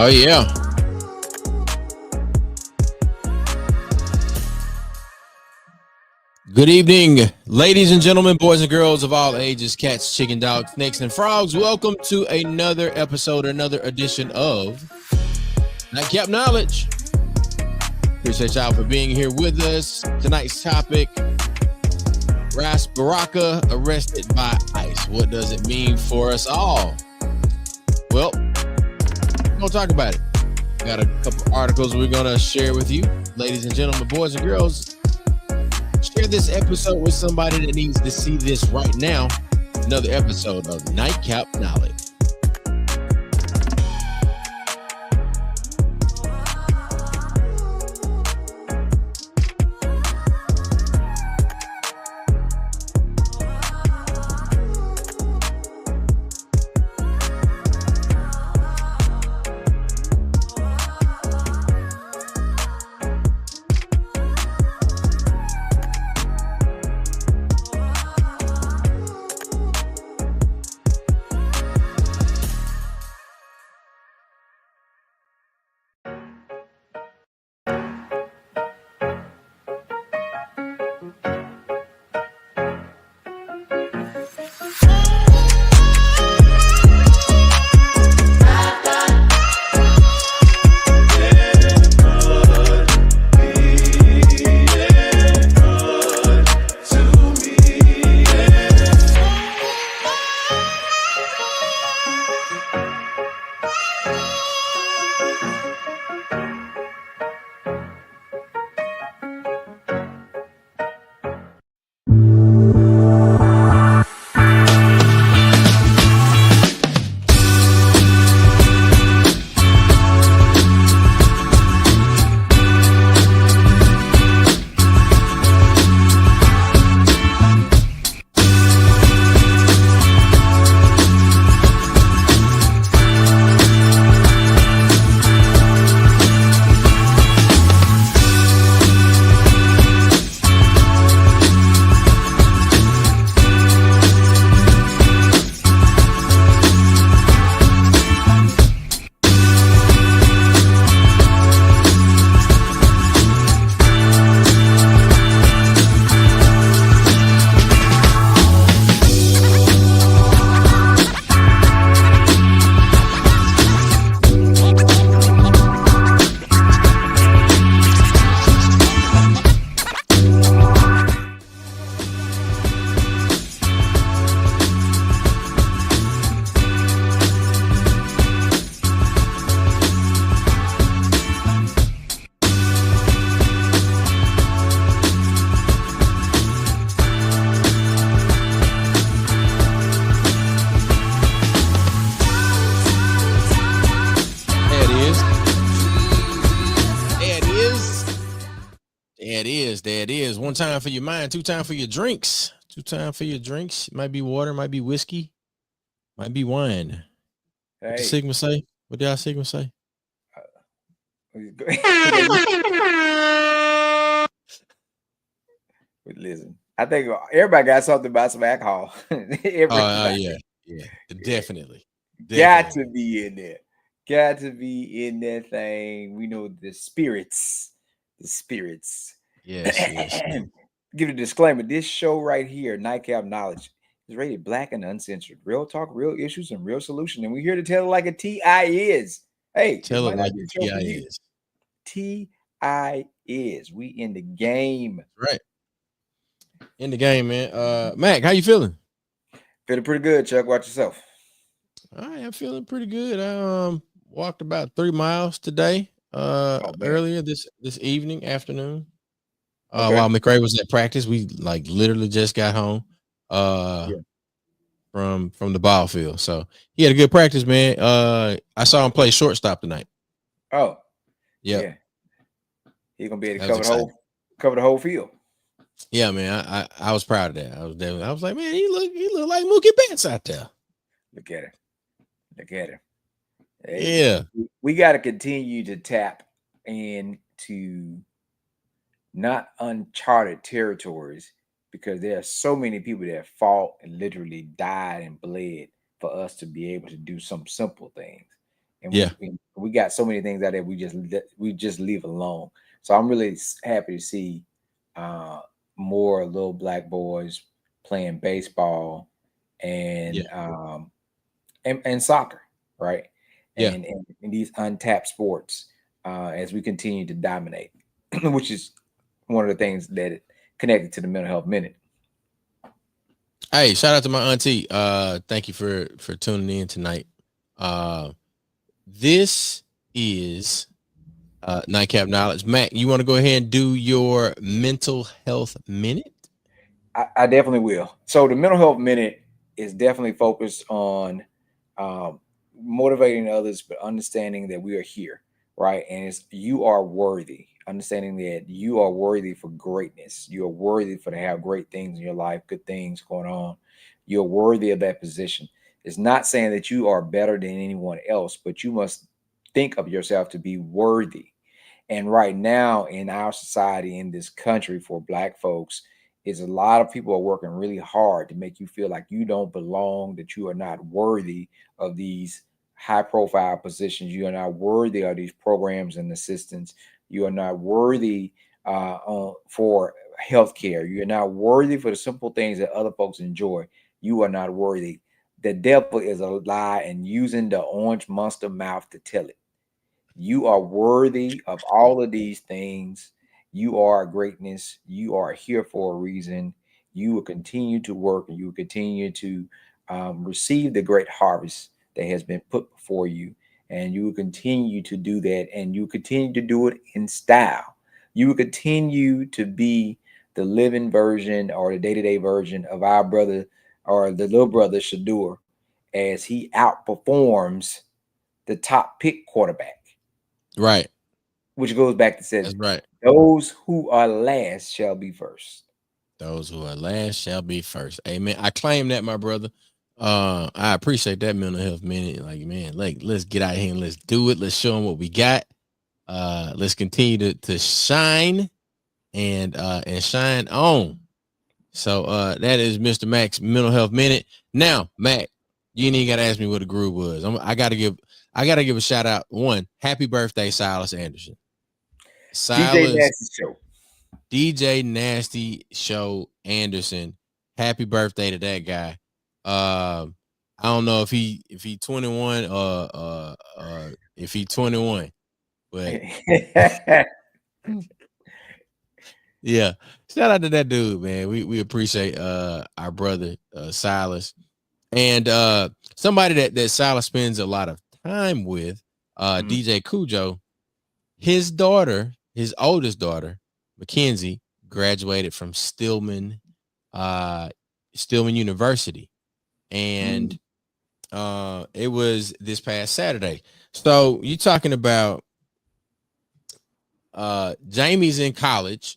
Oh, yeah. Good evening, ladies and gentlemen, boys and girls of all ages, cats, chicken, dogs, snakes, and frogs. Welcome to another episode, another edition of Nightcap Knowledge. Appreciate y'all for being here with us. Tonight's topic, Ras Baraka arrested by ICE. What does it mean for us all? Well, we're going to talk about it. Got a couple articles we're going to share with you. Ladies and gentlemen, boys and girls, share this episode with somebody that needs to see this right now. Another episode of Nightcap Knowledge. There it is. One time for your mind, two time for your drinks. Two time for your drinks. Might be water, might be whiskey, might be wine. What did Sigma say? What did y'all Sigma say? Listen, I think everybody got something about some alcohol. Yeah, definitely. Got to be in there. Got to be in that thing. We know the spirits. Yes. Give a disclaimer. This show right here, Nightcap Knowledge, is rated black and uncensored. Real talk, real issues, and real solution. And we're here to tell it like a TI is. Hey, tell it like a TI is. TI is. We in the game. Right. In the game, man. Mac, how you feeling? Feeling pretty good, Chuck. Watch yourself. I am feeling pretty good. I walked about 3 miles today. Earlier this afternoon. While McRae was at practice, we literally just got home from the ball field. So he had a good practice, man. I saw him play shortstop tonight. Oh, yeah. He's gonna be able to cover the whole field. Yeah, man. I was proud of that. I was like, man, he look like Mookie Betts out there. Look at him. Hey, yeah. We got to continue to tap into not uncharted territories, because there are so many people that fought and literally died and bled for us to be able to do some simple things. and Yeah. we got so many things out there we just leave alone. So I'm really happy to see more little black boys playing baseball Yeah. and soccer, right? Yeah. And these untapped sports as we continue to dominate, which is one of the things that connected to the mental health minute. Hey, shout out to my auntie. Thank you for tuning in tonight. This is Nightcap Knowledge. Mac, you want to go ahead and do your mental health minute? I definitely will. So the mental health minute is definitely focused on um, motivating others, but understanding that we are here, right? And it's you are worthy. Understanding that you are worthy for greatness. You are worthy for to have great things in your life, good things going on. You're worthy of that position. It's not saying that you are better than anyone else, but you must think of yourself to be worthy. And right now in our society, in this country, for black folks, is a lot of people are working really hard to make you feel like you don't belong, that you are not worthy of these high profile positions. You are not worthy of these programs and assistance. You are not worthy for healthcare. You're not worthy for the simple things that other folks enjoy. You are not worthy. The devil is a lie and using the orange monster mouth to tell it. You are worthy of all of these things. You are greatness. You are here for a reason. You will continue to work and you will continue to receive the great harvest that has been put before you. And you will continue to do that and you continue to do it in style. You will continue to be the living version or the day to day version of our brother or the little brother Shadur as he outperforms the top pick quarterback, Right. which goes back to says, That's right. those who are last shall be first. Those who are last shall be first. Amen. I claim that, my brother. I appreciate that mental health minute. Like, man, like let's get out here and let's do it. Let's show them what we got. Let's continue to shine and shine on. So that is Mr. Mac's mental health minute. Now, Mac, you ain't even gotta ask me what the groove was. I gotta give a shout out. One, happy birthday, Silas Anderson. DJ Silas Nasty Show. DJ Nasty Show Anderson. Happy birthday to that guy. I don't know if he 21 if he 21, but yeah, shout out to that dude, man. We appreciate our brother Silas and somebody that Silas spends a lot of time with, DJ Cujo. His daughter, his oldest daughter, Mackenzie, graduated from Stillman University, and it was this past Saturday. So you talking about Jamie's in college,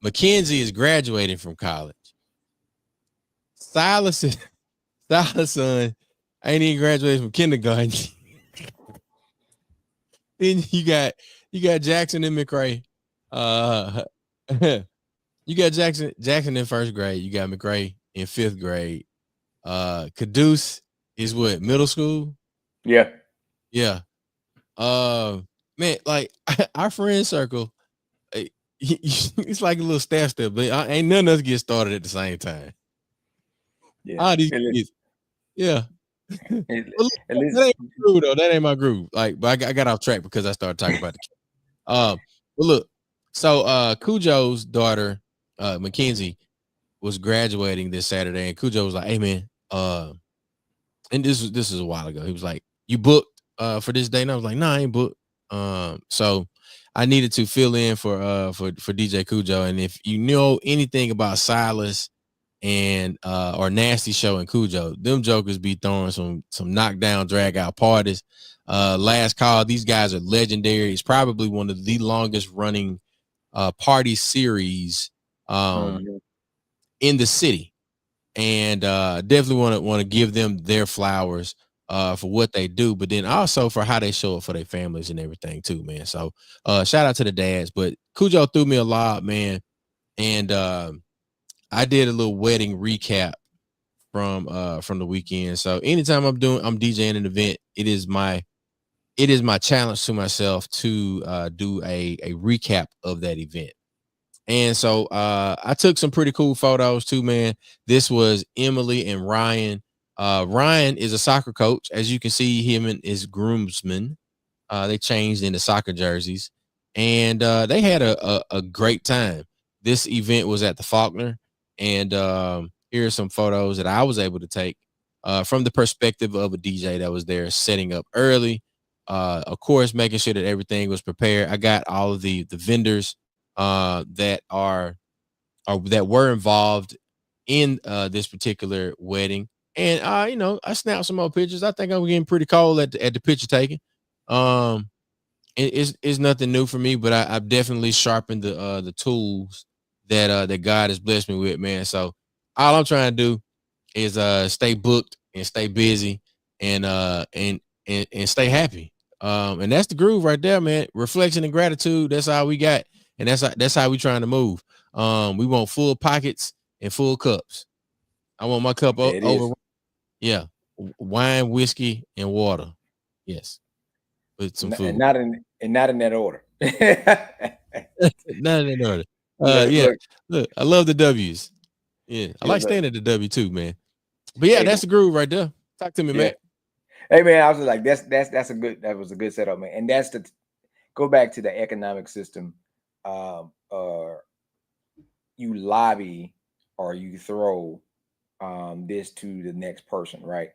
Mackenzie is graduating from college. Silas son ain't even graduated from kindergarten. Then you got Jackson and McRae. You got Jackson in first grade. You got McRae in fifth grade. Caduce is what, middle school? Yeah. Yeah. Man, like our friend circle, it's like a little staff step, but ain't none of us get started at the same time. Yeah. All these kids, yeah. But look, At that least, ain't my groove though. That ain't my groove. Like, but I got off track because I started talking about the kids. But look, so Cujo's daughter, Mackenzie, was graduating this Saturday, and Cujo was like, "Hey man, and this is a while ago. He was like, "You booked for this day?" And I was like, "No, I ain't booked." So I needed to fill in for DJ Cujo, and if you know anything about Silas and or Nasty Show and Cujo, them jokers be throwing some knockdown drag out parties. Last call, these guys are legendary. It's probably one of the longest running party series in the city, and definitely want to give them their flowers for what they do, but then also for how they show up for their families and everything too, man. So shout out to the dads. But Cujo threw me a lot, man, and I did a little wedding recap from the weekend. So anytime I'm DJing an event, it is my challenge to myself to do a recap of that event. And so I took some pretty cool photos too, man. This was Emily and Ryan. Ryan is a soccer coach. As you can see, him and his groomsmen, they changed into soccer jerseys, and they had a great time. This event was at the Faulkner, and here are some photos that I was able to take from the perspective of a DJ that was there setting up early. Of course, making sure that everything was prepared. I got all of the vendors that are or that were involved in this particular wedding. And I snapped some more pictures. I think I'm getting pretty cold at the picture taking. Um, it's nothing new for me, but I've definitely sharpened the tools that God has blessed me with, man. So all I'm trying to do is stay booked and stay busy and and stay happy. And that's the groove right there, man. Reflection and gratitude. That's all we got, and that's how we trying to move. We want full pockets and full cups. I want my cup There it over. is. Yeah, wine, whiskey, and water. Yes, with some And food. not in that order. None of that order. Look, Yeah. look, Look, I love the W's. Yeah, I yeah, like look. staying at the W too, man. But yeah, Hey, that's the groove right there. Talk to me, yeah. Matt. Hey man, I was just like, that was a good setup, man. And that's the go back to the economic system. Or you lobby or you throw this to the next person, right?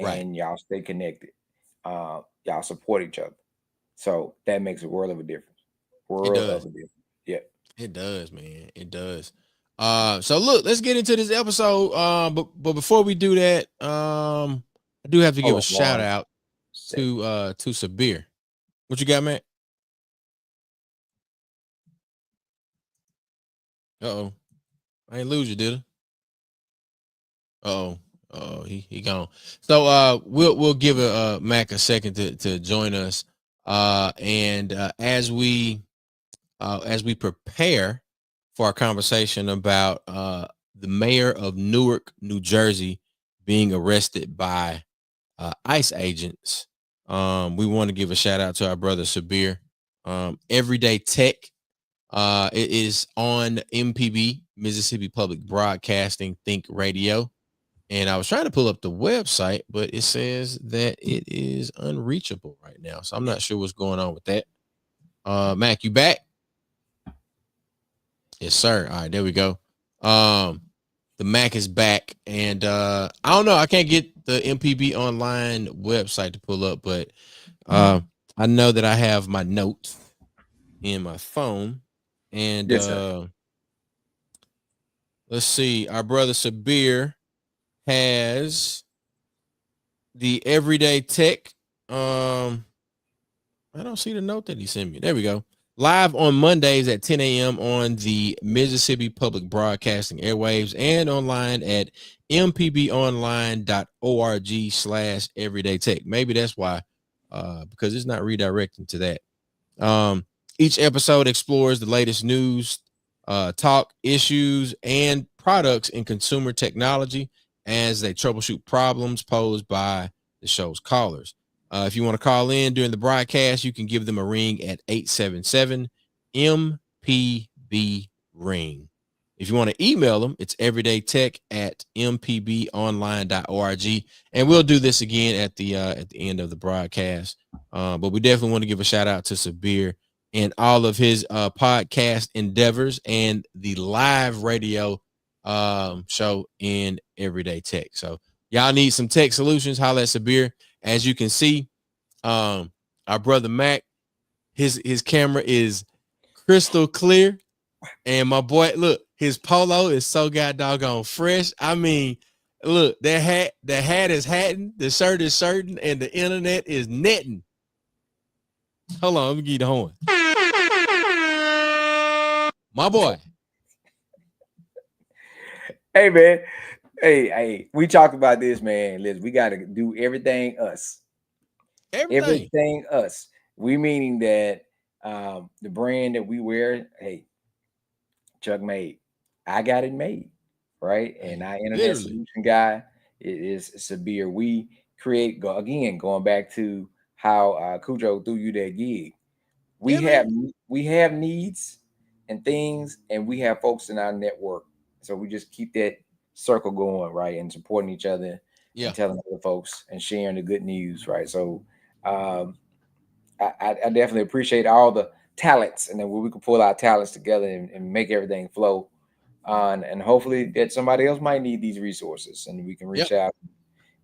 Right. And y'all stay connected. Y'all support each other. So that makes a world of a difference. It World of does. a difference. Yeah. It does, man. It does. So look, let's get into this episode. But before we do that, I do have to give Hold a on shout one out second. to Sabir. What you got, Matt? Uh-oh. I ain't lose you, did I? Uh-oh. Oh, he gone. So we'll give Mac a second to join us. And as we prepare for our conversation about the mayor of Newark, New Jersey, being arrested by ICE agents, we want to give a shout out to our brother Sabir. Everyday Tech, it is on MPB, Mississippi Public Broadcasting Think Radio. And I was trying to pull up the website, but it says that it is unreachable right now. So I'm not sure what's going on with that. Mac, you back? Yes, sir. All right, there we go. The Mac is back, and I don't know. I can't get the MPB online website to pull up, but I know that I have my notes in my phone, and Yes, sir. let's see. Our brother Sabir has the Everyday Tech. I don't see the note that he sent me. There we go. Live on Mondays at 10 a.m. on the Mississippi Public Broadcasting airwaves and online at mpbonline.org/everyday tech. Maybe that's why, because it's not redirecting to that. Each episode explores the latest news, talk issues, and products in consumer technology as they troubleshoot problems posed by the show's callers. If you want to call in during the broadcast, you can give them a ring at 877 MPB ring. If you want to email them, it's everydaytech@mpbonline.org. And we'll do this again at the end of the broadcast. But we definitely want to give a shout out to Sabir and all of his podcast endeavors and the live radio show in Everyday Tech. So y'all need some tech solutions, holla at Sabir. As you can see, our brother Mac, his camera is crystal clear. And my boy, look, his polo is so god doggone fresh. I mean, look, the hat is hatting, the shirt is shirting, and the internet is netting. Hold on, let me give you the horn. My boy. Hey man. Hey, we talked about this, man. Liz, we got to do everything us. Everything. Everything us. We meaning that the brand that we wear, hey, Chuck made. I got it made, right? And Hey, our internet literally. solution guy is Sabir. We going back to how Cujo threw you that gig. Yeah, We have man. we have needs and things, and we have folks in our network. So we just keep that circle going, right, and supporting each other and Yeah. telling other folks and sharing the good news, right. So um, I definitely appreciate all the talents, and then we can pull our talents together and make everything flow. And hopefully that somebody else might need these resources, and we can Yep. reach out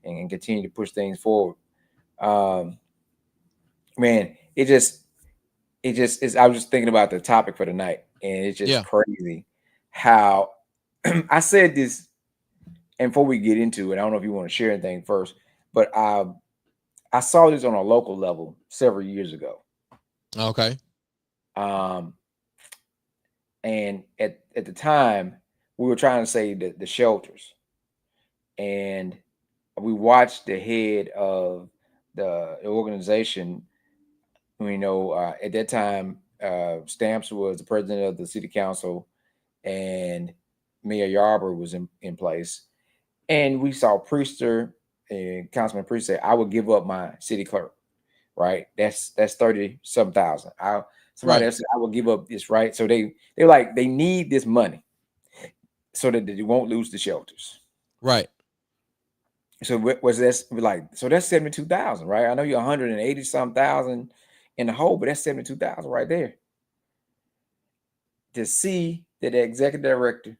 and continue to push things forward. Um, Man, it just is. I was just thinking about the topic for tonight, and it's just Yeah. crazy how I said this. And before we get into it, I don't know if you want to share anything first, but I saw this on a local level several years ago. Okay. Um, and at the time, we were trying to save the shelters, and we watched the head of the organization. At that time, Stamps was the president of the city council, and Mayor Yarber was in place. And we saw Priester and Councilman Priester say, "I would give up my city clerk." Right? That's 30 some thousand. Somebody Right. else said, "I will give up this." Right? So they're like they need this money so that they won't lose the shelters. Right. So what was this like? So that's 72,000, right? I know you're 180 some thousand in the hole, but that's 72,000 right there. To see that the executive director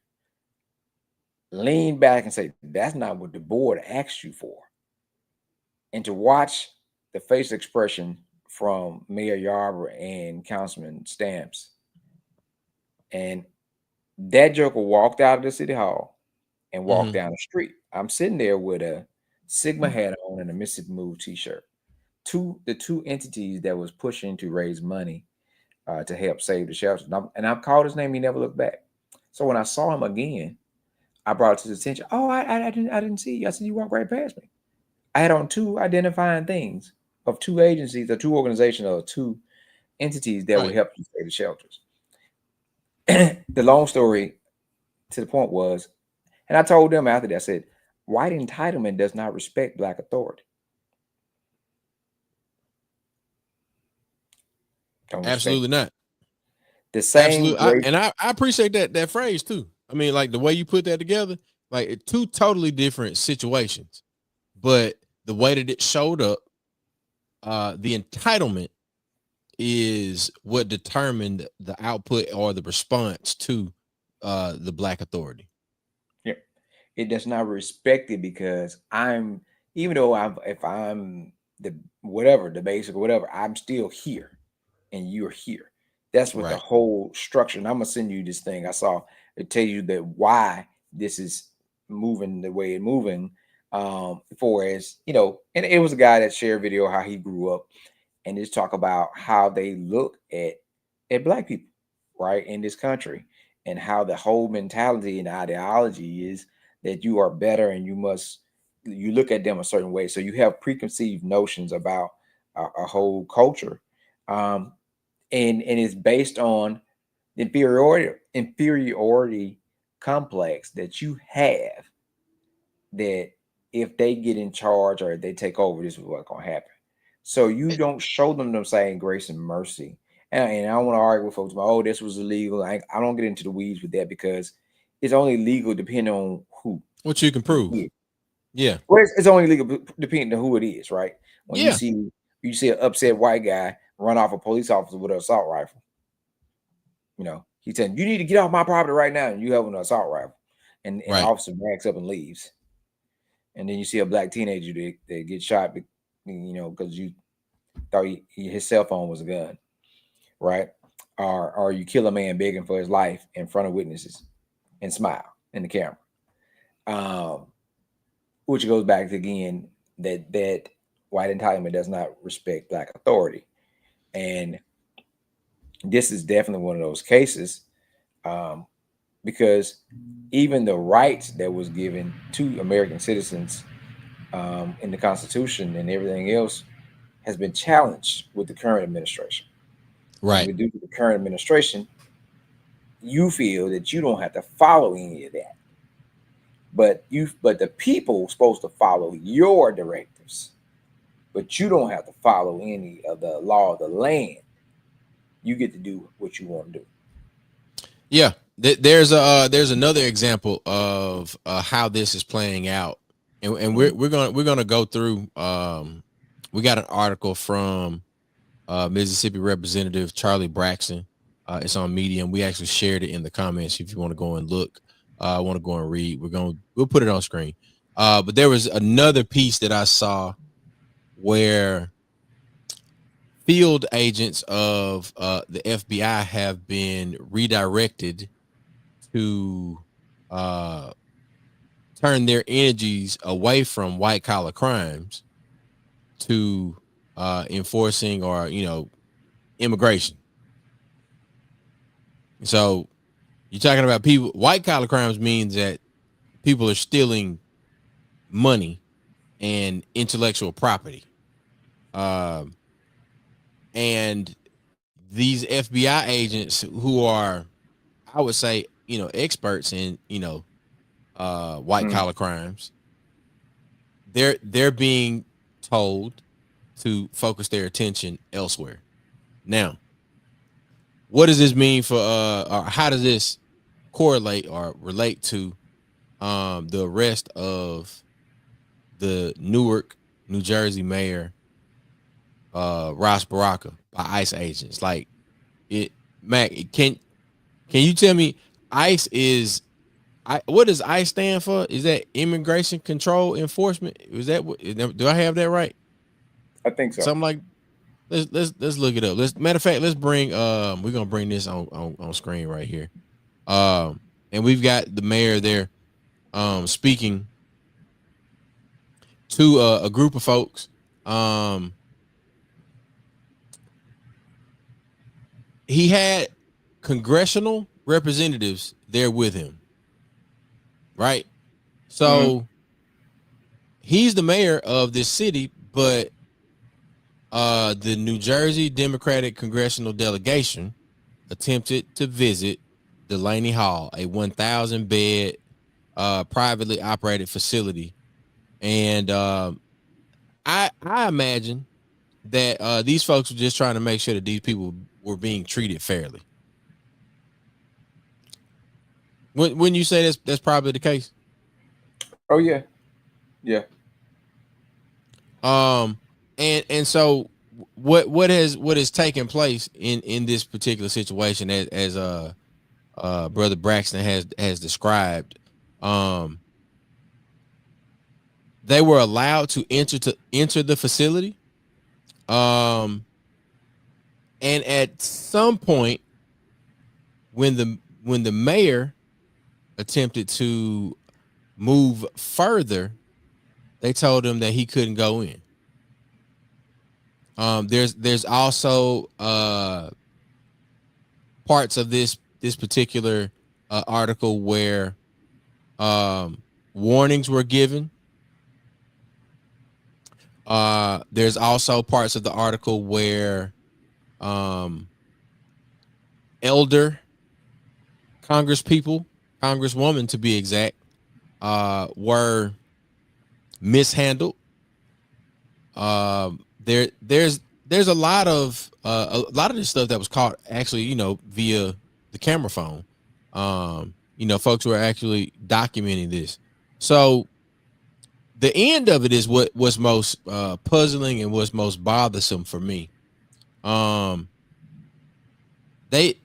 lean back and say, "That's not what the board asked you for," and to watch the face expression from Mayor Yarber and Councilman Stamps, and that joker walked out of the city hall and walked Hmm. down the street. I'm sitting there with a Sigma hat on and a Mississippi Move T-shirt. The two entities that was pushing to raise money to help save the shelters. And I've called his name. He never looked back. So when I saw him again, I brought it to his attention. Oh, I didn't see you. I said you walked right past me. I had on two identifying things of two agencies or two organizations or two entities that would Right. help you save the shelters. The long story to the point was, and I told them after that, I said, white entitlement does not respect black authority. Don't respect Absolutely not. the same Absolutely. grace. I appreciate that phrase too. I mean, like the way you put that together, like two totally different situations, but the way that it showed up, the entitlement is what determined the output or the response to the black authority. Yeah, it does not respect it because I'm, even though if I'm the whatever, the basic or whatever, I'm still here and you're here. That's what the Right. whole structure. And I'm gonna send you this thing I saw. It tells you that why this is moving the way it's moving. For as and it was a guy that shared video how he grew up and just talk about how they look at black people, right, in this country, and how the whole mentality and ideology is that you are better and you look at them a certain way. So you have preconceived notions about a whole culture, um, and it's based on the inferiority complex that you have, that if they get in charge or if they take over, this is what's gonna happen. So you Eh, don't show them the same grace and mercy. And I don't want to argue with folks about, oh, this was illegal. I don't get into the weeds with that because it's only legal depending on who. What you can It prove. is. Yeah. Well, it's only legal depending on who it is, right? When Yeah. you see an upset white guy run off a police officer with an assault rifle, he's saying, "You need to get off my property right now," and you have an assault rifle, and the Right. officer backs up and leaves. And then you see a black teenager that gets shot, because you thought his cell phone was a gun, right? Or you kill a man begging for his life in front of witnesses and smile in the camera. Um, which goes back to again that white entitlement does not respect black authority, and this is definitely one of those cases, um, because even the rights that was given to American citizens in the Constitution and everything else has been challenged with the current administration. And Right. with due to the current administration, you feel that you don't have to follow any of that. but the people supposed to follow your directives, but you don't have to follow any of the law of the land. You get to do what you want to do. Yeah, there's another example of how this is playing out, and we're gonna go through. We got an article from Mississippi Representative Charlie Braxton. It's on Medium. We actually shared it in the comments. If you want to go and look, want to go and read, we'll put it on screen. But there was another piece that I saw where field agents of the FBI have been redirected to turn their energies away from white collar crimes to enforcing or immigration. So you're talking about people. White collar crimes means that people are stealing money and intellectual property, and these FBI agents who are, I would say, experts in white collar crimes, they're being told to focus their attention elsewhere. Now, what does this mean for or how does this correlate or relate to the arrest of the Newark, New Jersey mayor Ras Baraka by ICE agents? Like, Mac, can you tell me ICE is what does ICE stand for? Is that Immigration Control Enforcement? Is that what? Do I have that right? I think so. Something like. Let's look it up. Matter of fact, let's bring we're gonna bring this on screen right here. And we've got the mayor there speaking to a group of folks. He had congressional representatives there with him, right? So he's the mayor of this city, but the New Jersey Democratic congressional delegation attempted to visit Delaney Hall, a 1,000 bed privately operated facility, and I imagine that these folks were just trying to make sure that these people were being treated fairly. When you say that's probably the case. Oh yeah, yeah. And so what has taken place in this particular situation as Brother Braxton has described, they were allowed to enter the facility, and at some point when the mayor attempted to move further, they told him that he couldn't go in. There's also parts of this particular article where warnings were given. There's also parts of the article where elder congresswoman to be exact, were mishandled. There's a lot of this stuff that was caught actually, via the camera phone. Folks who are actually documenting this. So the end of it is what was most puzzling and was most bothersome for me. They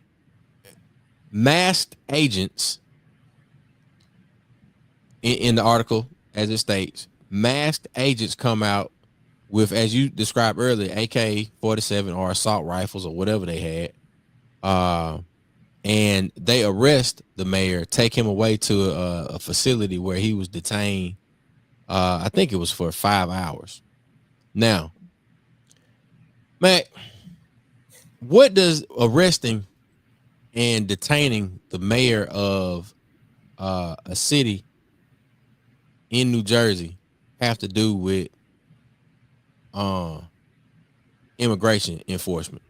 masked agents in the article, as it states, masked agents come out with, as you described earlier, AK-47 or assault rifles or whatever they had, and they arrest the mayor, take him away to a facility where he was detained. I think it was for 5 hours. Now, Mac, what does arresting and detaining the mayor of a city in New Jersey have to do with immigration enforcement?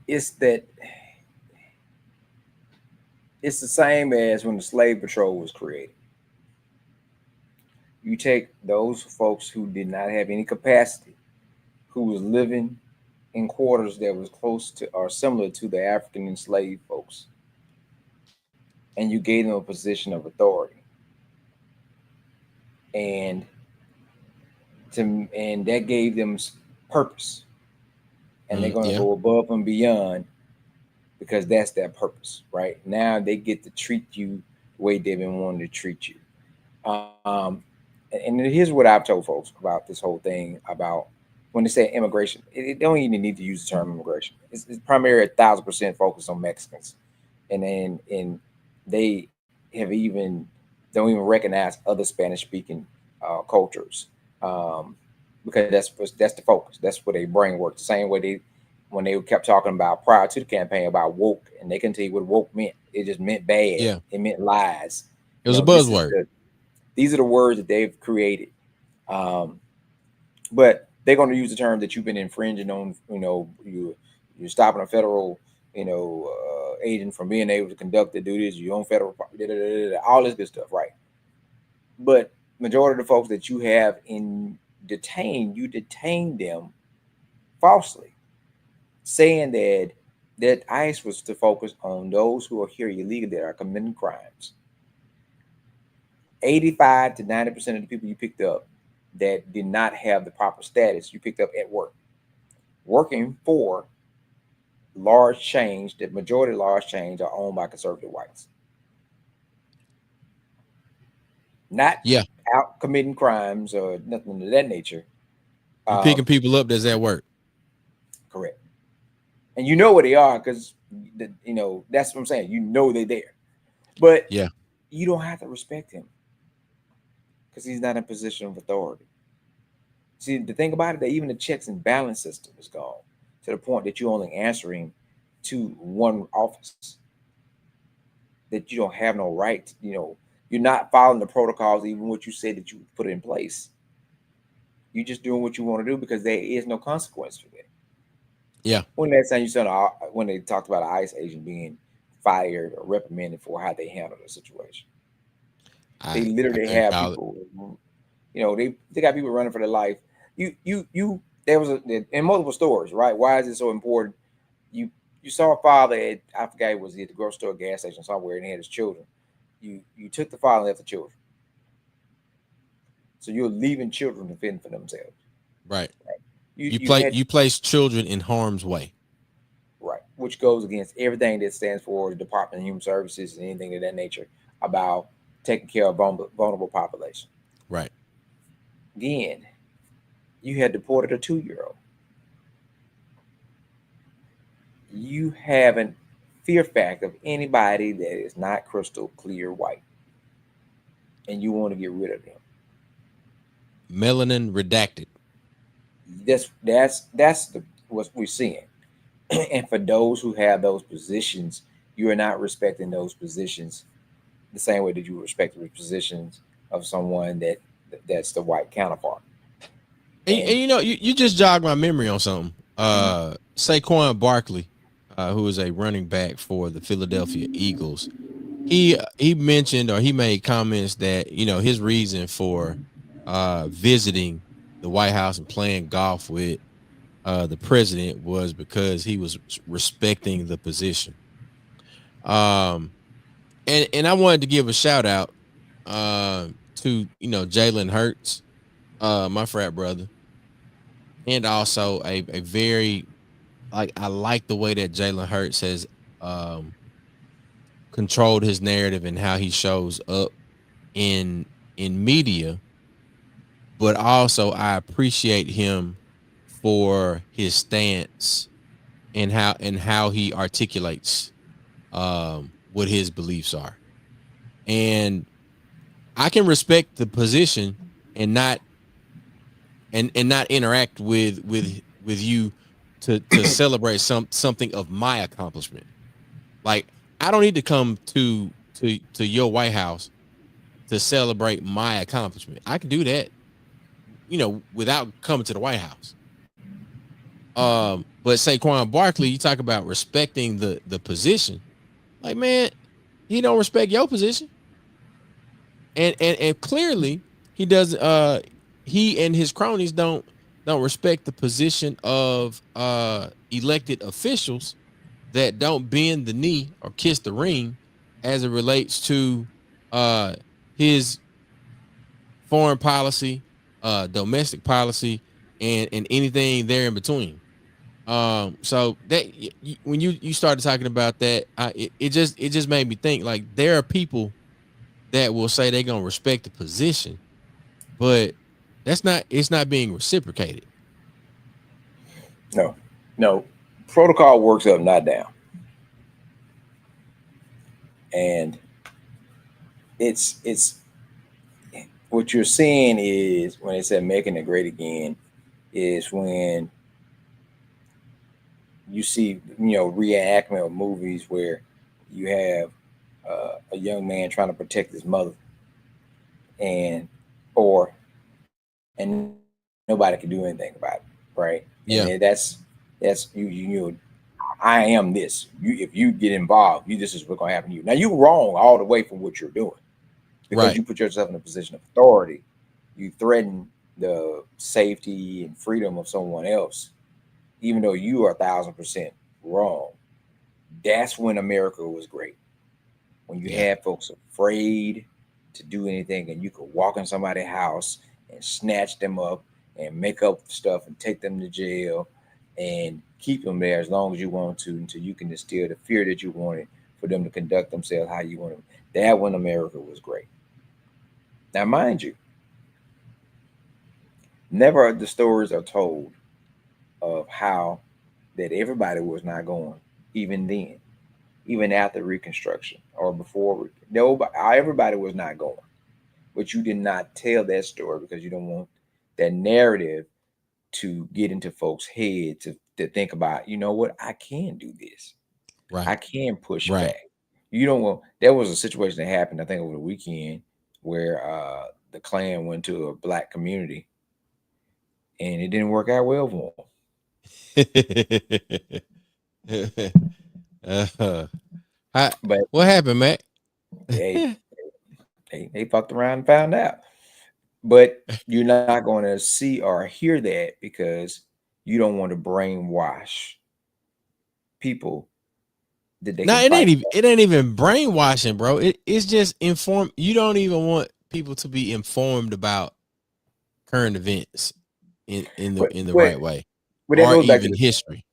It's that It's the same as when the slave patrol was created. You take those folks who did not have any capacity, who was living in quarters that was close to or similar to the African enslaved folks, and you gave them a position of authority, and and that gave them purpose, and they're going to Yeah. go above and beyond because that's their purpose. Right now, they get to treat you the way they've been wanting to treat you. Um, and here's what I've told folks about this whole thing about when they say immigration, it don't even need to use the term immigration. It's primarily 1,000% focused on Mexicans, and they have even don't even recognize other Spanish speaking cultures, um, because that's the focus. That's where their brain works. The same way they when they kept talking about prior to the campaign about woke, and they can tell you what woke meant. It just meant bad. Yeah. It meant lies. It was a buzzword. These are the words that they've created. Um, but they're going to use the term that you've been infringing on. You're stopping a federal, agent from being able to conduct the duties. You own federal property, all this good stuff, right? But majority of the folks that you have in you detain them falsely, saying that ICE was to focus on those who are here illegally that are committing crimes. 85 to 90% of the people you picked up that did not have the proper status, you picked up at work, working for large chains. The majority of large chains are owned by conservative whites, not Yeah. out committing crimes or nothing of that nature. You Um, picking people up that's at work. Correct. And you know where they are because, that's what I'm saying. You know they're there. But Yeah. you don't have to respect him because he's not in a position of authority. See, the thing about it, that even the checks and balance system is gone to the point that you're only answering to one office, that you don't have no right. You're not following the protocols, even what you said that you put in place. You're just doing what you want to do because there is no consequence for that. Yeah. When that time you saw when they talked about an ICE agent being fired or reprimanded for how they handled the situation, they I literally couldn't have call it. people. They got people running for their life. You. There was in multiple stores, right? Why is it so important? You you saw a father at, I forgot it was at the grocery store, gas station somewhere, and he had his children. You took the father and left the children, so you're leaving children to fend for themselves. Right. Right? You had You place children in harm's way. right, which goes against everything that stands for the Department of Human Services and anything of that nature about taking care of vulnerable population. Right. Again, you had deported a 2-year old. You haven't fear factor of anybody that is not crystal clear white, and you want to get rid of them. Melanin redacted. That's what we're seeing. And for those who have those positions, you are not respecting those positions the same way that you respect the positions of someone that's the white counterpart. And And you just jogged my memory on something. mm, Saquon Barkley, who is a running back for the Philadelphia Eagles, he mentioned or he made comments that his reason for visiting the White House and playing golf with the president was because he was respecting the position. Um, and I wanted to give a shout out to Jalen Hurts, my frat brother, and also a very I like the way that Jalen Hurts has um controlled his narrative and how he shows up in media, but also I appreciate him for his stance and how he articulates what his beliefs are. And I can respect the position and not interact with you to celebrate something of my accomplishment. Like I don't need to come to your White House to celebrate my accomplishment. I can do that, without coming to the White House. But Saquon Barkley, you talk about respecting the position. Like, man, he don't respect your position, and clearly he doesn't. He and his cronies don't respect the position of elected officials that don't bend the knee or kiss the ring as it relates to uh his foreign policy, domestic policy, and anything there in between. So that when you started talking about that, it just made me think like there are people that will say they're gonna respect the position, but it's not being reciprocated. No, no. Protocol works up, not down. And it's what you're seeing is when it said making it great again, is when you see, reenactment of movies where you have a young man trying to protect his mother, and or and nobody can do anything about it, right? And Yeah, that's I am this. If you get involved, this is what's gonna happen to you. Now you're wrong all the way from what you're doing because right. you put yourself in a position of authority. You threaten the safety and freedom of someone else, even though you are 1,000% wrong. That's when America was great. When you Yeah, had folks afraid to do anything, and you could walk in somebody's house and snatch them up and make up stuff and take them to jail and keep them there as long as you want to until you can instill the fear that you wanted for them to conduct themselves how you wanted. That when America was great. Now, mind you, never the stories are told of how that everybody was not going, even then, even after Reconstruction or before. Nobody, everybody was not going, but you did not tell that story because you don't want that narrative to get into folks' head to think about, you know what, I can do this. right, I can push right. back. You don't want. There was a situation that happened, I think, over the weekend where the Klan went to a black community and it didn't work out well for them. uh, I, But what happened, Matt? they they fucked around and found out. But you're not going to see or hear that because you don't want to brainwash people that they No, can fight. it ain't even brainwashing, bro. It's just inform. You don't even want people to be informed about current events But in the but right way, but that or goes back to even the history.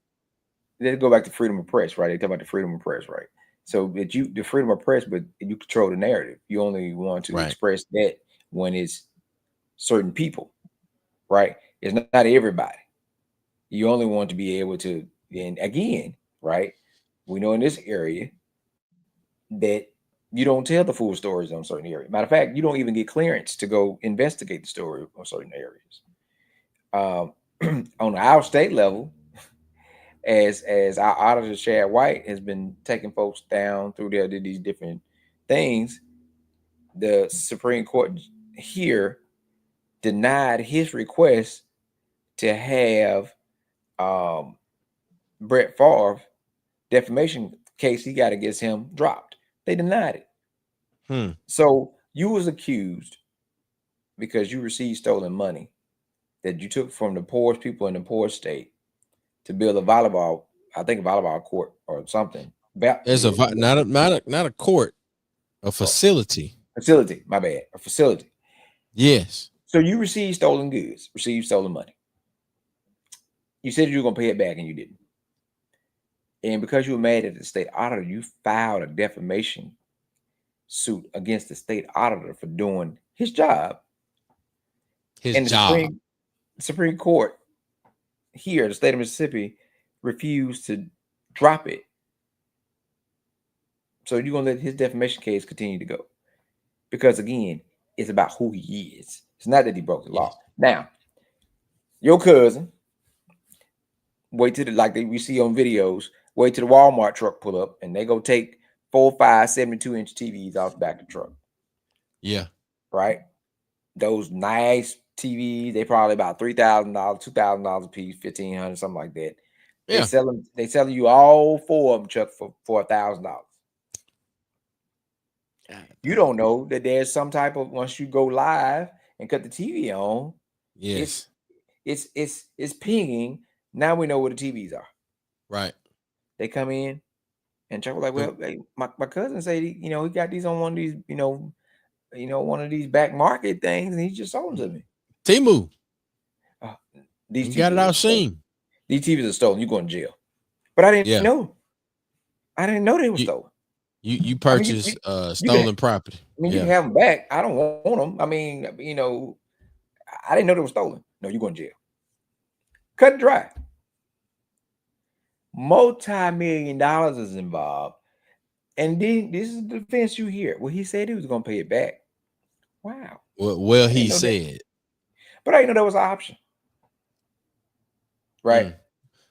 let's go back to freedom of press, right? They talk about the freedom of press, right? So that you the freedom of press, but you control the narrative. You only want to Right. express that when it's certain people, right? It's not everybody. You only want to be able to, and again, right? We know in this area that you don't tell the full stories on certain areas. Matter of fact, you don't even get clearance to go investigate the story on certain areas. On the out state level, as our auditor Chad White has been taking folks down through there to these different things, the Supreme Court here denied his request to have um, Brett Favre defamation case he got against him dropped. They denied it. Hmm. So you was accused because you received stolen money that you took from the poorest people in the poorest state to build a volleyball, I think a volleyball court or something. There's not a court, a facility. Facility, my bad, a facility. Yes. So you received stolen goods, received stolen money. You said you were gonna pay it back and you didn't. And because you were mad at the state auditor, you filed a defamation suit against the state auditor for doing his job. His And the job. Supreme Court here, the state of Mississippi, refused to drop it. So you're gonna let his defamation case continue to go. Because again, it's about who he is. It's not that he broke the law. Yes. Now, your cousin, wait till we see on videos, wait till the Walmart truck pull up and they go take 4, 5, 72-inch TVs off the back of the truck, Yeah. right? Those nice TVs, they probably about $3,000, $2,000 a piece, 1,500, something like that. Yeah. They selling you all four of them, Chuck, for $1,000. You don't know that there's some type of, once you go live and cut the TV on, Yes. it's pinging. Now we know where the TVs are. Right. They come in and check, like, well, hey, my cousin said he got these on one of these, one of these back market things, and he just sold them to me. Timu. These You TVs got it are out stolen. seen. These TVs are stolen. You going to jail. But I didn't know. I didn't know they were stolen. You purchased stolen property. You can have them back. I don't want them. I mean, I didn't know they were stolen. No, you're going to jail. Cut and dry. Multi-million dollars is involved. And then this is the defense you hear. Well, he said he was going to pay it back. Wow. Well, he said. But I didn't know that was an option. Right.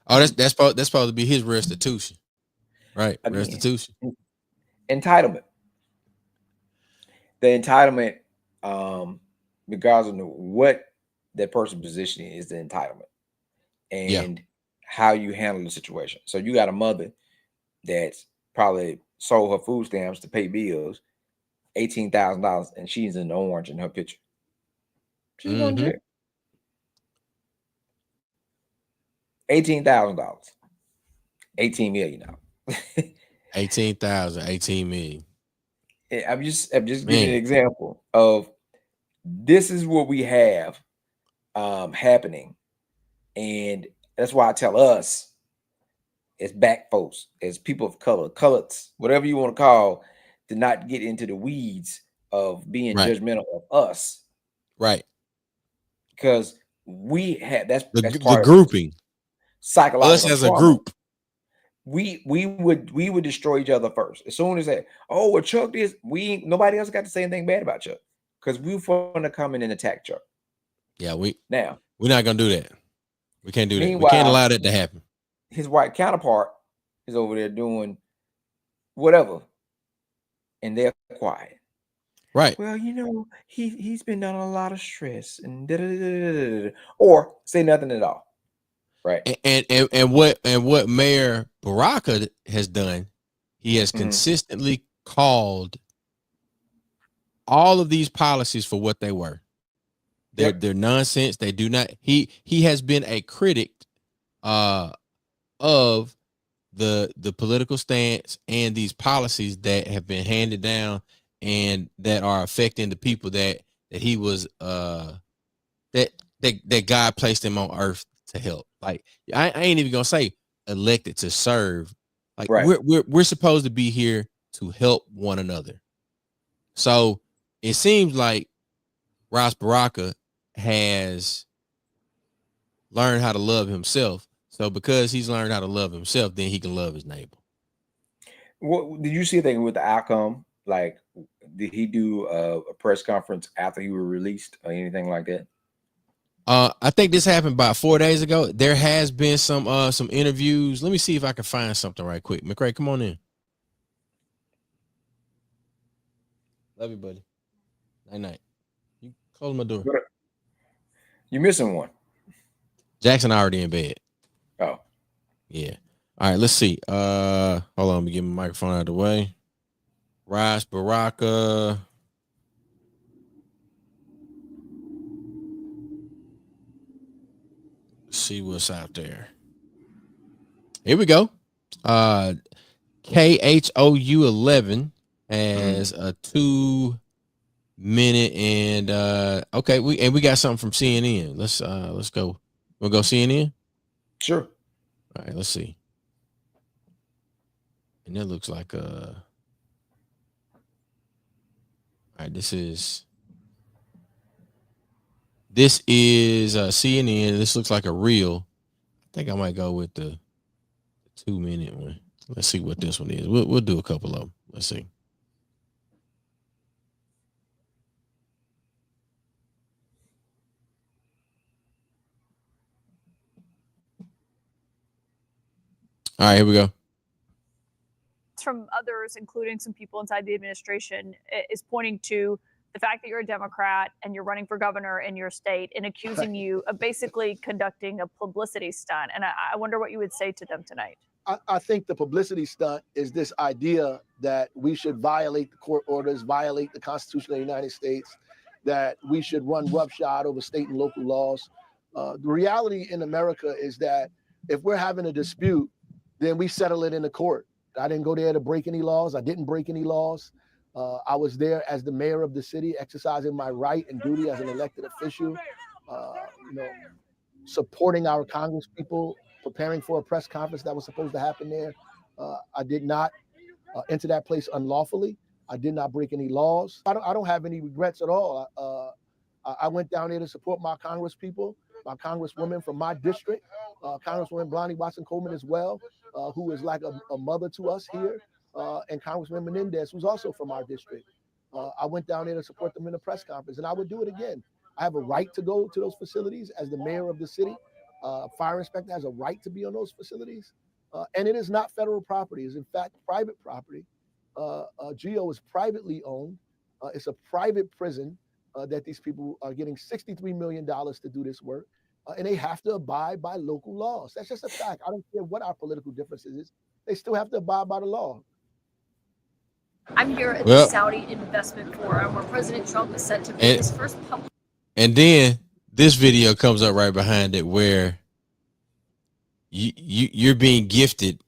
Oh, that's supposed to be his restitution. Right. Again, restitution. Entitlement. The entitlement, regardless of what that person's position is, the entitlement. And how you handle the situation. So you got a mother that's probably sold her food stamps to pay bills, $18,000, and she's in orange in her picture. She's going to jail. $18,000. $18 million. 18,000, 18 million. I'm just giving an example of this is what we have happening. And that's why I tell us as black folks, as people of color, coloreds, whatever you want to call, to not get into the weeds of being judgmental of us. Right. Because we have that's the part grouping. Psychological us as trauma. A group. We would destroy each other first. As soon as that, oh, well, Chuck this, nobody else got to say anything bad about Chuck. Because we want to come in and attack Chuck. Yeah, we're not gonna do that. We can't do that. We can't allow that to happen. His white counterpart is over there doing whatever, and they're quiet. Right. Well, he's been under a lot of stress and or say nothing at all. Right. And what Mayor Baraka has done, he has consistently called all of these policies for what they were. They're nonsense. They do not. He has been a critic of the political stance and these policies that have been handed down and that are affecting the people that he was that God placed him on earth to help. Like I ain't even gonna say elected to serve. Like we're supposed to be here to help one another. So it seems like Ras Baraka has learned how to love himself. So because he's learned how to love himself, then he can love his neighbor. What did you see anything with the outcome? Like, did he do a press conference after he was released or anything like that? I think this happened about 4 days ago. There has been some interviews. Let me see if I can find something right quick. McCray, come on in. Love you, buddy. Night. You close my door. You're missing one. Jackson already in bed. Oh. Yeah. All right, let's see. Hold on, let me get my microphone out of the way. Ras Baraka. Let's see what's out there. Here we go. KHOU 11 has a 2 minute and okay, we got something from CNN. Let's go. We'll go CNN. Sure. All right, let's see. And that looks like all right, this is CNN. This looks like a reel. I think I might go with the 2 minute one. Let's see what this one is. We'll do a couple of them. Let's see. All right, here we go. From others, including some people inside the administration, is pointing to the fact that you're a Democrat and you're running for governor in your state and accusing you of basically conducting a publicity stunt. And I wonder what you would say to them tonight. I think the publicity stunt is this idea that we should violate the court orders, violate the Constitution of the United States, that we should run roughshod over state and local laws. The reality in America is that if we're having a dispute, then we settle it in the court. I didn't go there to break any laws. I didn't break any laws. I was there as the mayor of the city, exercising my right and duty as an elected official, supporting our Congress people, preparing for a press conference that was supposed to happen there. I did not enter that place unlawfully. I did not break any laws. I don't have any regrets at all. I went down there to support my Congress people, my Congresswoman from my district, Congresswoman Blondie Watson-Coleman as well, who is like a mother to us here, and Congressman Menendez, who's also from our district. I went down there to support them in a press conference, and I would do it again. I have a right to go to those facilities as the mayor of the city. Fire inspector has a right to be on those facilities. And it is not federal property. It's in fact private property. GEO is privately owned. It's a private prison that these people are getting $63 million to do this work. And they have to abide by local laws. That's just a fact. I don't care what our political differences is. They still have to abide by the law. I'm here at the Saudi Investment Forum where President Trump is set to make his first public. And then this video comes up right behind it where you're being gifted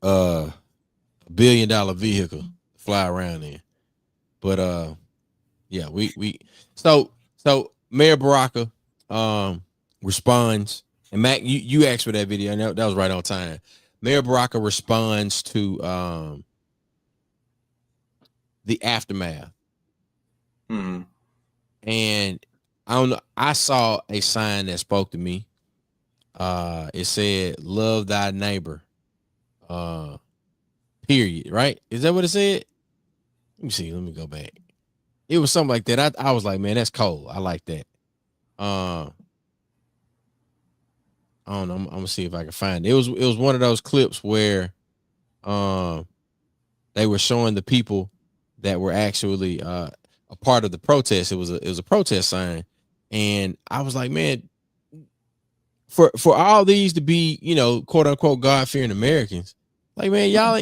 a $1 billion vehicle to fly around in. But yeah, so Mayor Baraka responds, and Mac, you asked for that video, and that was right on time. Mayor Baraka responds to the aftermath. Mm-hmm. And I don't know, I saw a sign that spoke to me. It said, "Love thy neighbor." Period. Right? Is that what it said? Let me see. Let me go back. It was something like that. I was like, man, that's cold. I like that. I don't know. I'm gonna see if I can find it. It was one of those clips where they were showing the people that were actually a part of the protest. It was a protest sign, and I was like, man, for all these to be, quote unquote God-fearing Americans, like, man, y'all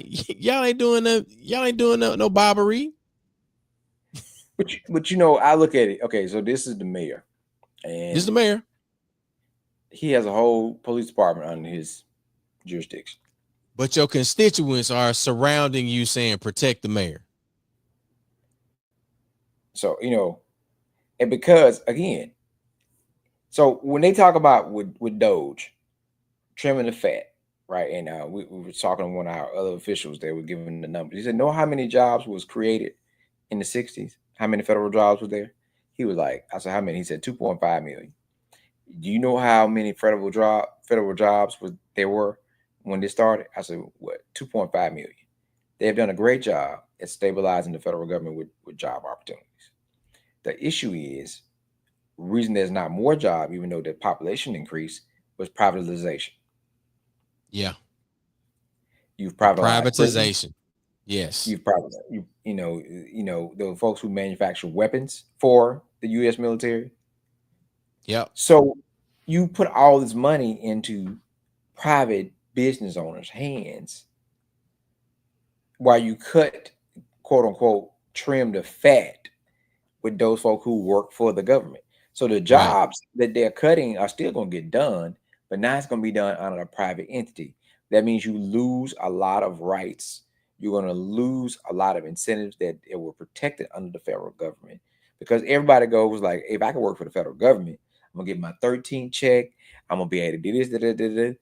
ain't doing no bobbery. But I look at it. Okay, so this is the mayor, and This is the mayor. He has a whole police department under his jurisdiction. But your constituents are surrounding you saying, protect the mayor. So, and because, again, so when they talk about with Doge, trimming the fat, right? And we were talking to one of our other officials, they were giving the numbers. He said, know how many jobs was created in the 60s? How many federal jobs were there? He was like, I said, how many? He said 2.5 million. Do you know how many federal jobs there were when they started? I said, what? 2.5 million. They have done a great job at stabilizing the federal government with job opportunities. The issue is, the reason there's not more job, even though the population increased, was privatization. Yeah. You've privatized privatization. Yes. You've privatized, the folks who manufacture weapons for the U.S. military. Yep. So you put all this money into private business owners' hands while you cut, quote unquote, trim the fat with those folk who work for the government. So the jobs that they're cutting are still going to get done, but now it's going to be done under a private entity. That means you lose a lot of rights. You're going to lose a lot of incentives that were protected under the federal government, because everybody goes like, if I can work for the federal government, I'm going to get my 13th check. I'm going to be able to do this.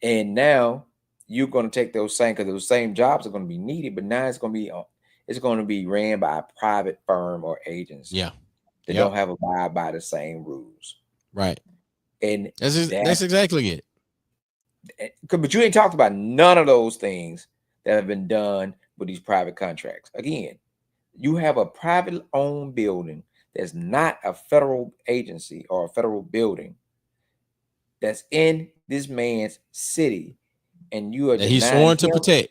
And now you're going to take those same, because those same jobs are going to be needed, but now it's going to be ran by a private firm or agency. Yeah. They don't have abide by the same rules. Right. And that's exactly it. But you ain't talked about none of those things that have been done with these private contracts. Again, you have a private owned building that's not a federal agency or a federal building that's in this man's city, and you are that he's sworn to protect,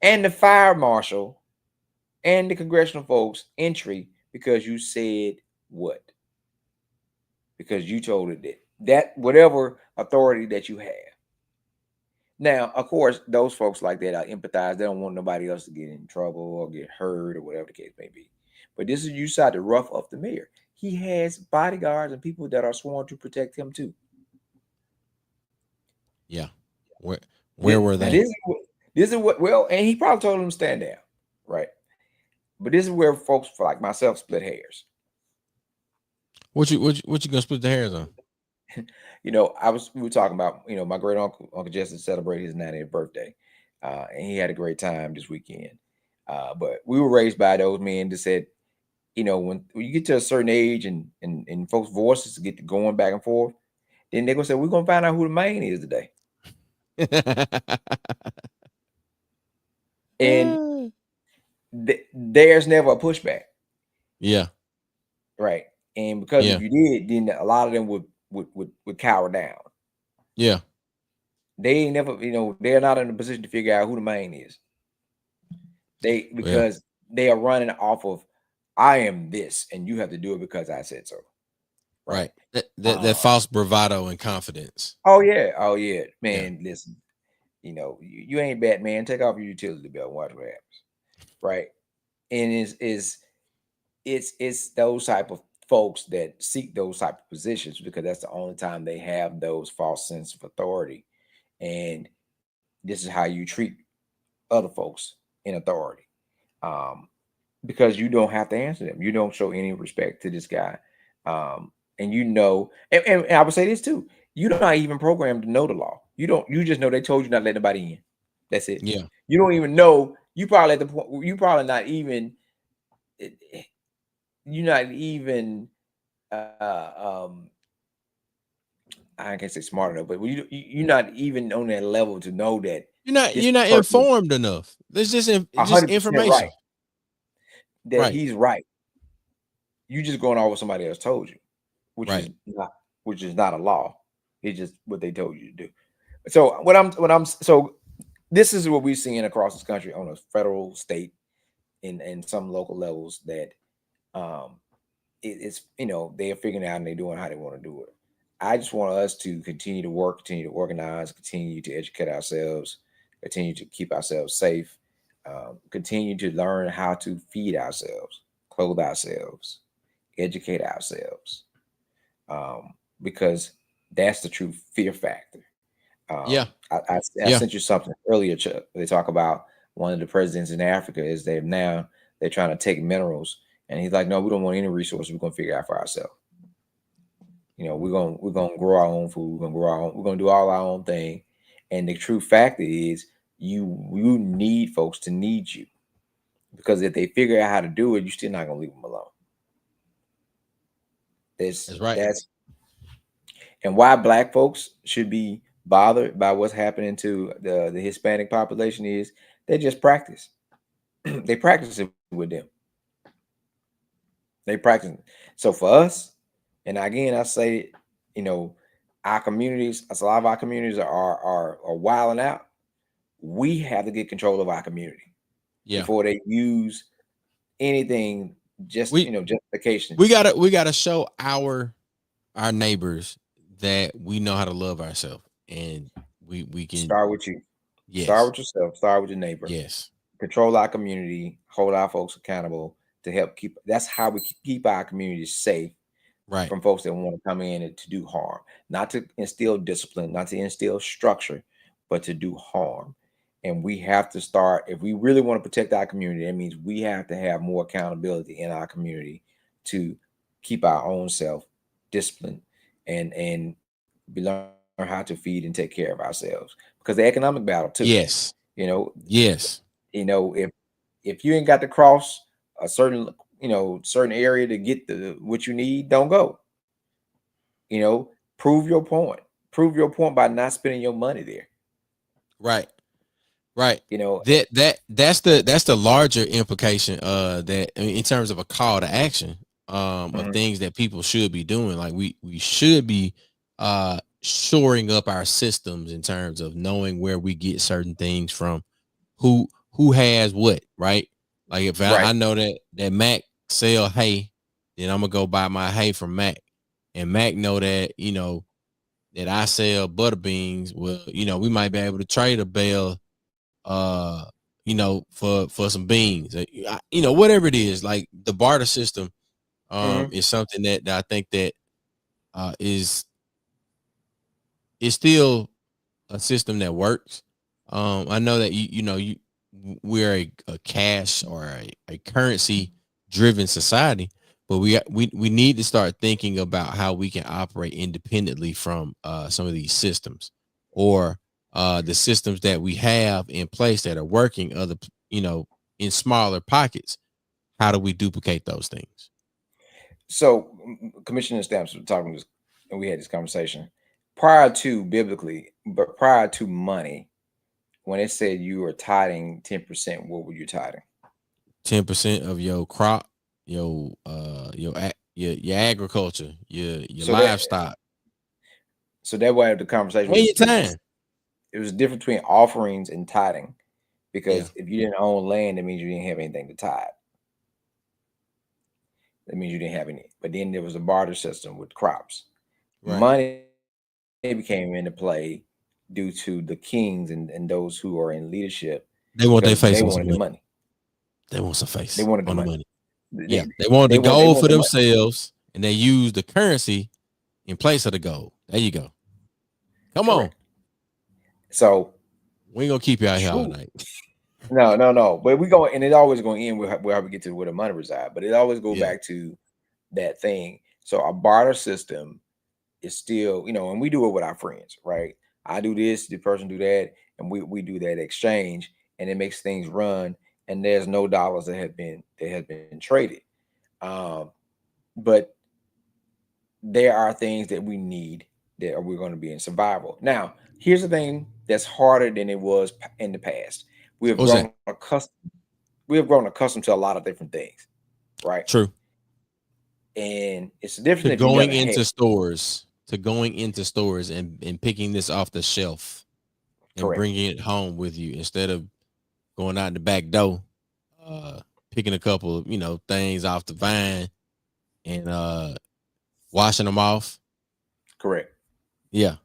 and the fire marshal and the congressional folks entry because you said what? Because you told it that whatever authority that you have. Now, of course, those folks like that, I empathize. They don't want nobody else to get in trouble or get hurt or whatever the case may be. But this is you side the rough of the mayor. He has bodyguards and people that are sworn to protect him too. Yeah. Where were Now, they? this is what well, and he probably told them to stand down, right? But this is where folks like myself split hairs. What you gonna split the hairs on? We were talking about, my great Uncle Jesse celebrated his 90th birthday. And he had a great time this weekend. But we were raised by those men that said, when you get to a certain age and folks' voices get to going back and forth, then they're gonna say, we're gonna find out who the man is today. And there's never a pushback. Yeah. Right. And because if you did, then a lot of them would cower down. Yeah. They ain't never, they're not in a position to figure out who the man is. Because they are running off of, I am this, and you have to do it because I said so. Right. That false bravado and confidence. Oh yeah, man. Yeah. Listen, you ain't Batman. Take off your utility belt and watch what happens. Right. And it's those type of folks that seek those type of positions because that's the only time they have those false sense of authority. And this is how you treat other folks in authority. Because you don't have to answer them. You don't show any respect to this guy. And and I would say this too. You're not even programmed to know the law. You just know they told you not to let nobody in. That's it. Yeah. You don't even know. You probably at the point you probably not even you're not even I can't say smart enough, but you're not even on that level to know that you're not informed enough. There's just information. Right. That he's right. You just going off what somebody else told you, which is not a law. It's just what they told you to do. So so this is what we're seeing across this country on a federal, state, and some local levels that it's they're figuring out and they're doing how they want to do it. I just want us to continue to work, continue to organize, continue to educate ourselves, continue to keep ourselves safe, continue to learn how to feed ourselves, clothe ourselves, educate ourselves, because that's the true fear factor. I sent you something earlier, Chuck. They talk about one of the presidents in Africa is they're trying to take minerals, and he's like, no, we don't want any resources. We're gonna figure it out for ourselves. We're gonna grow our own food. We're gonna do all our own thing. And the true fact is, you need folks to need you, because if they figure out how to do it, you're still not gonna leave them alone. That's right. And why Black folks should be bothered by what's happening to the Hispanic population is they just practice. They practice it with them. They practice it. So for us, and again, I say, our communities, a lot of our communities are wilding out. We have to get control of our community before they use anything. Justification. We gotta show our neighbors that we know how to love ourselves, and we can start with you. Yes. Start with yourself. Start with your neighbor. Yes. Control our community. Hold our folks accountable to help keep. That's how we keep our communities safe. Right. From folks that want to come in and to do harm, not to instill discipline, not to instill structure, but to do harm. And we have to start, if we really want to protect our community, that means we have to have more accountability in our community to keep our own self disciplined and learn how to feed and take care of ourselves. Because the economic battle too. Yes. Yes. If you ain't got to cross a certain area to get what you need, don't go. Prove your point. Prove your point by not spending your money there. Right. That's the larger implication that in terms of a call to action of things that people should be doing. Like we should be shoring up our systems in terms of knowing where we get certain things from, who has what, right? Like if I know that Mac sell hay, then I'm gonna go buy my hay from Mac, and Mac know that that I sell butter beans, well, we might be able to trade a bale, for some beans, whatever it is. Like the barter system, is something that I think that is still a system that works. I know that we're a cash or a currency driven society, but we need to start thinking about how we can operate independently from some of these systems, or the systems that we have in place that are working in smaller pockets. How do we duplicate those things? So Commissioner Stamps was talking this, and we had this conversation prior to biblically, but prior to money, when it said you were tithing 10%, what were you tithing? 10% of your crop, your agriculture, your So livestock. So that way the conversation Pay your time. It was different between offerings and tithing, because if you didn't own land, that means you didn't have anything to tithe. That means you didn't have any. But then there was a barter system with crops. Right. Money came into play due to the kings and those who are in leadership. They want their face. They wanted the money. They want some face. They wanted the on money. They wanted the gold for themselves, and they used the currency in place of the gold. There you go. Come on. So we ain't gonna keep you out here all night. No. But we go, and it always going to end where we get to where the money reside. But it always go back to that thing. So our barter system is still, and we do it with our friends, right? I do this, the person do that, and we do that exchange, and it makes things run. And there's no dollars that have been traded. But there are things that we need that we're going to be in survival. Now, here's the thing that's harder than it was in the past. We have grown accustomed to a lot of different things, right? True. And it's different to going into stores and picking this off the shelf and bringing it home with you instead of going out the back door, picking a couple of things off the vine and washing them off. Correct. Yeah.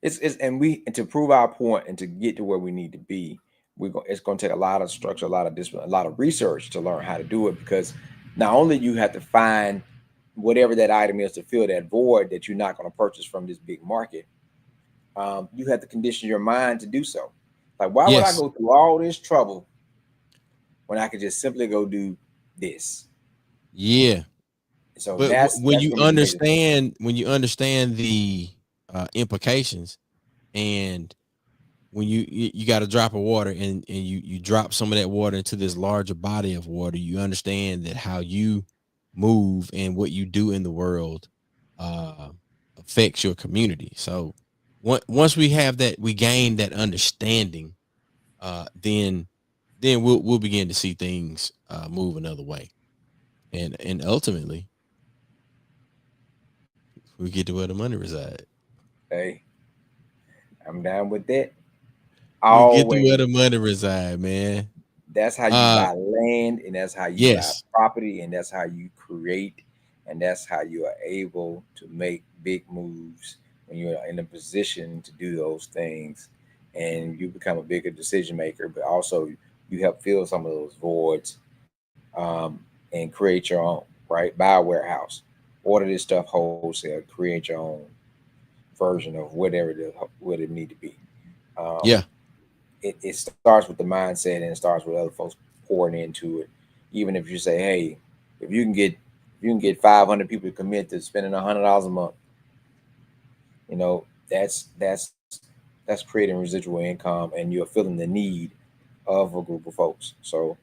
It's and to prove our point and to get to where we need to be, it's going to take a lot of structure, a lot of discipline, a lot of research to learn how to do it, because not only you have to find whatever that item is to fill that void that you're not going to purchase from this big market, you have to condition your mind to do so. Like, why would I go through all this trouble when I could just simply go do this? Yeah. So but when you understand the implications, and when you got a drop of water and you drop some of that water into this larger body of water, you understand that how you move and what you do in the world affects your community. So once we have that, we gain that understanding, then we'll begin to see things move another way, and ultimately we get to where the money resides. Hey, I'm down with that. We get to where the money reside, man. That's how you buy land, and that's how you buy property, and that's how you create, and that's how you are able to make big moves when you're in a position to do those things, and you become a bigger decision maker. But also, you help fill some of those voids, and create your own. Right, buy a warehouse, order this stuff wholesale, create your own version of whatever it need to be. It starts with the mindset, and it starts with other folks pouring into it. Even if you say, hey, if you can get 500 people to commit to spending $100 a month, that's creating residual income, and you're filling the need of a group of folks. So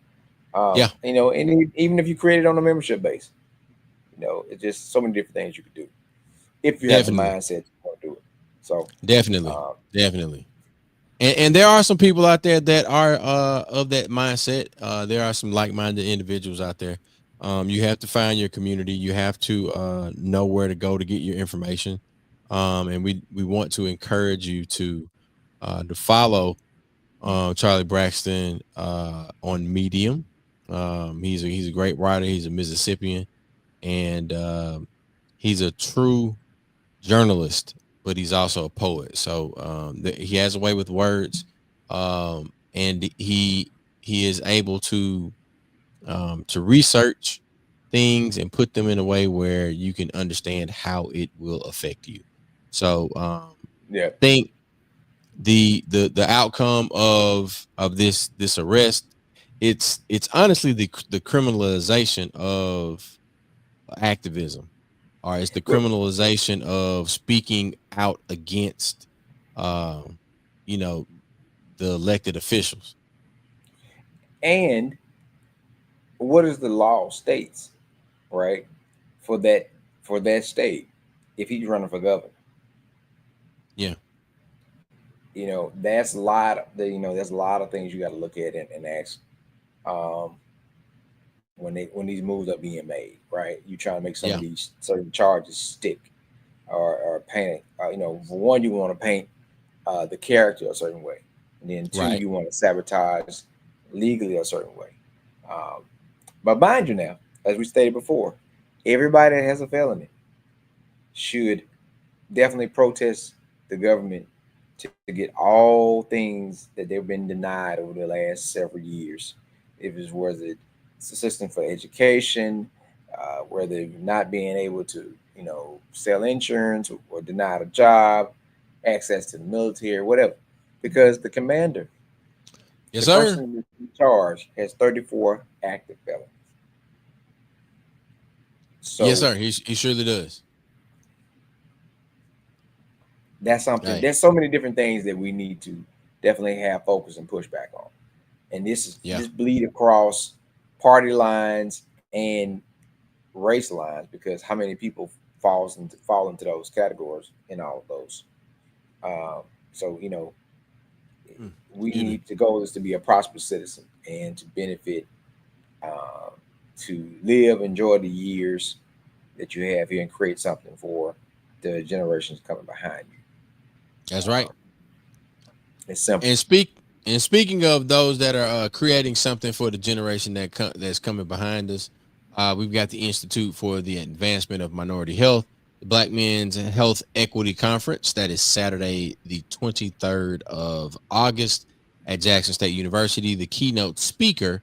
and even if you create it on a membership base, it's just so many different things you could do if you have the mindset to want to do it. So definitely. And there are some people out there that are of that mindset. There are some like-minded individuals out there. You have to find your community. You have to know where to go to get your information. And we want to encourage you to follow Charlie Braxton on Medium. He's a great writer. He's a Mississippian, and he's a true journalist, but he's also a poet. So he has a way with words, and he is able to research things and put them in a way where you can understand how it will affect you. So Yeah. I think the outcome of this arrest, it's honestly the criminalization of activism, or it's the Well, criminalization of speaking out against you know, the elected officials. and what is the law states, right? For that state, if he's running for governor. Yeah. That's a lot of there's a lot of things you got to look at and ask um, when these moves are being made, right? You trying to make some Yeah. of these certain charges stick or paint. For one, you want to paint the character a certain way, and then two, Right. you want to sabotage legally a certain way. Um, but mind you, now, as we stated before, everybody that has a felony should definitely protest the government to get all things that they've been denied over the last several years. If it's whether it's the system for education, whether not being able to, sell insurance or denied a job, access to the military, whatever. Because the commander, Yes, the sir. person in charge, has 34 active felonies. So Yes, sir. He surely does. that's something. Right. There's so many different things that we need to definitely have focus and push back on. And this bleed across party lines and race lines, because how many people fall into those categories in all of those. So we need the goal is to be a prosperous citizen and to benefit, to live, enjoy the years that you have here, and create something for the generations coming behind you. That's right. It's simple. And speaking of those that are creating something for the generation that's coming behind us, we've got the Institute for the Advancement of Minority Health, the Black Men's Health Equity Conference. That is Saturday, the 23rd of August at Jackson State University. The keynote speaker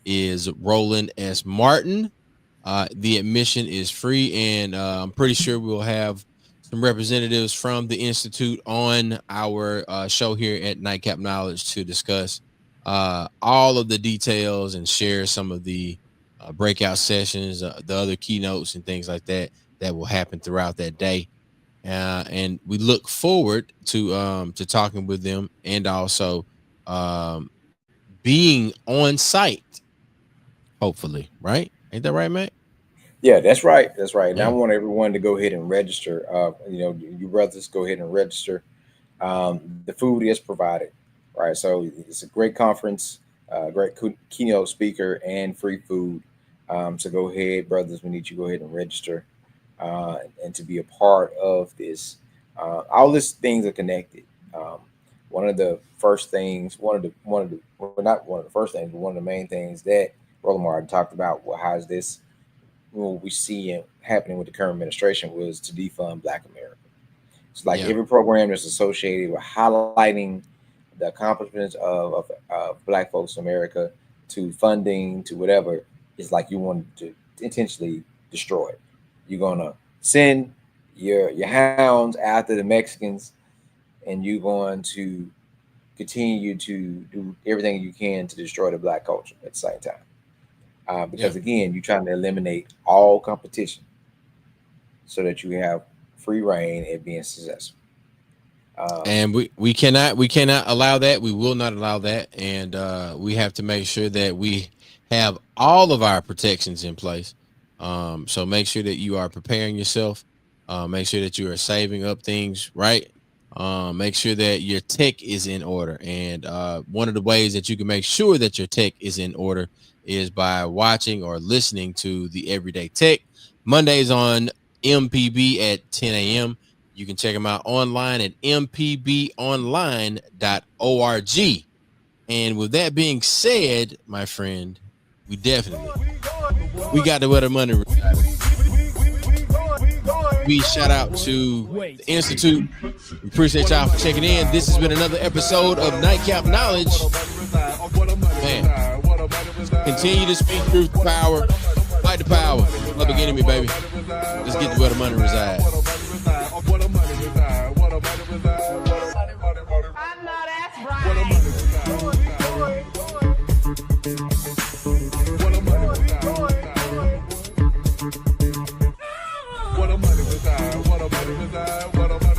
is Roland S. Martin. The admission is free, and I'm pretty sure we'll have some representatives from the Institute on our show here at Nightcap Knowledge to discuss all of the details and share some of the breakout sessions, the other keynotes and things like that will happen throughout that day. And we look forward to talking with them, and also being on site, hopefully. Right? Ain't that right, Matt? Yeah, that's right. That's right. And I Yeah. want everyone to go ahead and register. You brothers, go ahead and register. The food is provided, right? So it's a great conference, great keynote speaker, and free food. So go ahead, brothers. We need you to go ahead and register, and to be a part of this. All these things are connected. One of the first things, well, not one of the first things, but one of the main things that Roland Martin talked about, well, how is this? What we see happening with the current administration was to defund Black America. It's like every program that's associated with highlighting the accomplishments of Black folks in America, to funding, to whatever, is like you want to intentionally destroy it. You're gonna send your hounds after the Mexicans, and you're going to continue to do everything you can to destroy the Black culture at the same time. Because again, you're trying to eliminate all competition so that you have free reign at being successful. And we cannot allow that. We will not allow that. And we have to make sure that we have all of our protections in place. So make sure that you are preparing yourself. Make sure that you are saving up things, right? Make sure that your tech is in order. And one of the ways that you can make sure that your tech is in order is by watching or listening to the Everyday Tech Mondays on MPB at 10 a.m. You can check them out online at mpbonline.org. And with that being said, my friend, we got to wear the money. we shout out to the Institute. We appreciate y'all for checking in. This has been another episode of Nightcap Knowledge. Man, continue to speak truth to power. Fight the power. Love again me, baby. Let's get to where the money resides. What a money reside, what a money reside, what a money